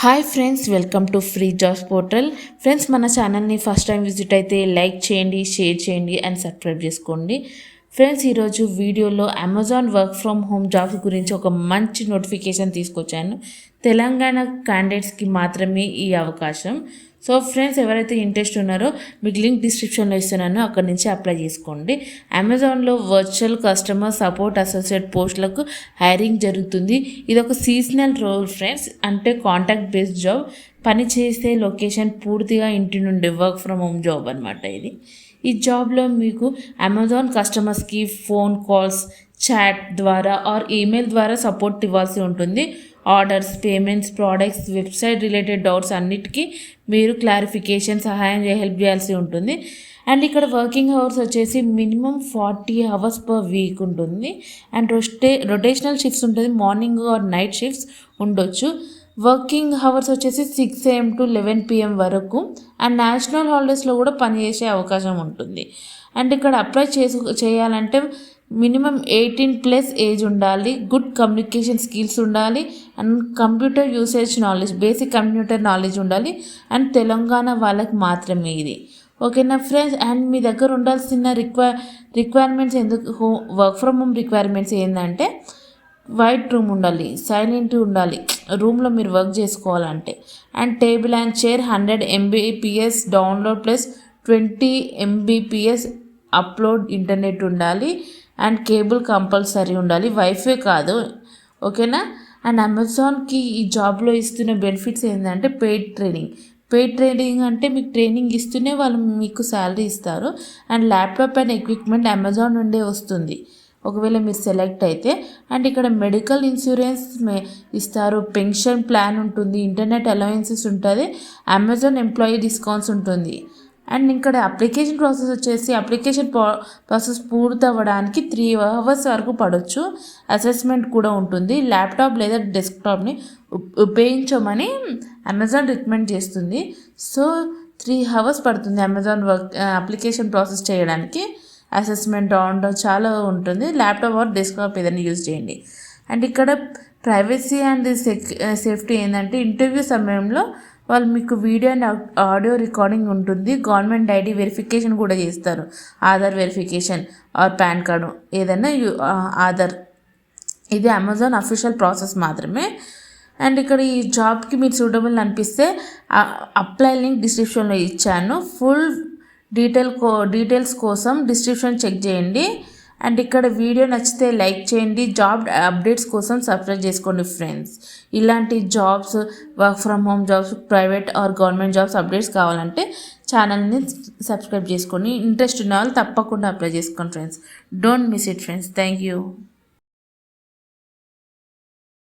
Hi friends, welcome to free jobs portal. Friends, మన ఛానల్ని first time visit అయితే like చేయండి, షేర్ చేయండి అండ్ సబ్స్క్రైబ్ చేసుకోండి. ఫ్రెండ్స్, ఈరోజు వీడియోలో Amazon work from home jobs గురించి ఒక మంచి నోటిఫికేషన్ తీసుకొచ్చాను. తెలంగాణ క్యాండిడేట్స్కి మాత్రమే ఈ అవకాశం. సో ఫ్రెండ్స్, ఎవరైతే ఇంట్రెస్ట్ ఉన్నారో మీకు లింక్ డిస్క్రిప్షన్లో ఇస్తున్నానో అక్కడి నుంచి అప్లై చేసుకోండి. అమెజాన్లో వర్చువల్ కస్టమర్ సపోర్ట్ అసోసియేట్ పోస్టులకు హైరింగ్ జరుగుతుంది. ఇది ఒక సీజనల్ రోల్ ఫ్రెండ్స్, అంటే కాంటాక్ట్ బేస్డ్ జాబ్. పని చేసే లొకేషన్ పూర్తిగా ఇంటి నుండి వర్క్ ఫ్రమ్ హోమ్ జాబ్ అనమాట ఇది. ఈ జాబ్లో మీకు అమెజాన్ కస్టమర్స్కి ఫోన్ కాల్స్, చాట్ ద్వారా ఆర్ ఈమెయిల్ ద్వారా సపోర్ట్ ఇవ్వాల్సి ఉంటుంది. Orders, payments, products, website related doubts అన్నిటికీ మీరు క్లారిఫికేషన్ సహాయం హెల్ప్ చేయాల్సి ఉంటుంది. అండ్ ఇక్కడ వర్కింగ్ అవర్స్ వచ్చేసి మినిమం 40 అవర్స్ పర్ వీక్ ఉంటుంది. అండ్ రొటేషనల్ షిఫ్ట్స్ ఉంటుంది, మార్నింగ్ ఆర్ నైట్ షిఫ్ట్స్ ఉండొచ్చు. వర్కింగ్ అవర్స్ వచ్చేసి 6 AM to 11 PM వరకు. అండ్ నేషనల్ హాలిడేస్లో కూడా పనిచేసే అవకాశం ఉంటుంది. అండ్ ఇక్కడ అప్లై చేయాలంటే మినిమం 18+ ఏజ్ ఉండాలి, గుడ్ కమ్యూనికేషన్ స్కిల్స్ ఉండాలి, and computer usage knowledge, basic computer knowledge ఉండాలి. అండ్ తెలంగాణ వాళ్ళకి మాత్రమే ఇది. ఓకేనా ఫ్రెండ్స్? అండ్ మీ దగ్గర ఉండాల్సిన requirements work from home requirements ఏంటంటే వైట్ రూమ్ ఉండాలి, సైలెంట్ ఉండాలి రూమ్లో మీరు వర్క్ చేసుకోవాలంటే. And table and chair 100 Mbps download plus 20 Mbps upload internet ఉండాలి. అండ్ కేబుల్ కంపల్సరీ ఉండాలి, వైఫై కాదు. ఓకేనా? అండ్ అమెజాన్కి ఈ జాబ్లో ఇస్తున్న బెనిఫిట్స్ ఏంటంటే పెయిడ్ ట్రైనింగ్ అంటే మీకు ట్రైనింగ్ ఇస్తూనే వాళ్ళు మీకు శాలరీ ఇస్తారు. And laptop and equipment Amazon నుండే వస్తుంది ఒకవేళ మీరు సెలెక్ట్ అయితే. అండ్ ఇక్కడ మెడికల్ ఇన్సూరెన్స్ ఇస్తారు, పెన్షన్ ప్లాన్ ఉంటుంది, ఇంటర్నెట్ అలవెన్సెస్ ఉంటుంది, అమెజాన్ ఎంప్లాయీ డిస్కౌంట్స్ ఉంటుంది. అండ్ ఇక్కడ అప్లికేషన్ ప్రాసెస్ వచ్చేసి ప్రాసెస్ పూర్తి అవ్వడానికి 3 hours వరకు పడవచ్చు. అసెస్మెంట్ కూడా ఉంటుంది. ల్యాప్టాప్ లేదా డెస్క్టాప్ని ఉపయోగించమని అమెజాన్ రికమెండ్ చేస్తుంది. సో 3 hours పడుతుంది అమెజాన్ అప్లికేషన్ ప్రాసెస్ చేయడానికి. అసెస్మెంట్ రౌండ్ చాలా ఉంటుంది. ల్యాప్టాప్ ఆర్ డెస్క్టాప్ ఏదైనా యూజ్ చేయండి. అండ్ ఇక్కడ ప్రైవసీ అండ్ సేఫ్టీ ఏంటంటే ఇంటర్వ్యూ సమయంలో వాళ్ళు మీకు వీడియో అండ్ ఆడియో రికార్డింగ్ ఉంటుంది. గవర్నమెంట్ ఐడి వెరిఫికేషన్ కూడా చేస్తారు, Aadhaar verification are pan card ఏదైనా ఆధార్. ఇది అమెజాన్ అఫీషియల్ ప్రాసెస్ మాత్రమే. అండ్ ఇక్కడ ఈ జాబ్కి మీరు సూటబుల్ అనిపిస్తే అప్లై లింక్ డిస్క్రిప్షన్లో ఇచ్చాను. ఫుల్ డీటెయిల్స్ కోసం డిస్క్రిప్షన్ చెక్ చేయండి. అండ్ ఇక్కడ వీడియో నచ్చితే లైక్ చేయండి. జాబ్ అప్డేట్స్ కోసం సబ్స్క్రైబ్ చేసుకోండి ఫ్రెండ్స్. ఇలాంటి jobs, work from home jobs, private or government jobs updates కావాలంటే ఛానల్ని సబ్స్క్రైబ్ చేసుకొని ఇంట్రెస్ట్ ఉన్న వాళ్ళు తప్పకుండా అప్లై చేసుకోండి friends. Don't miss it friends. Thank you.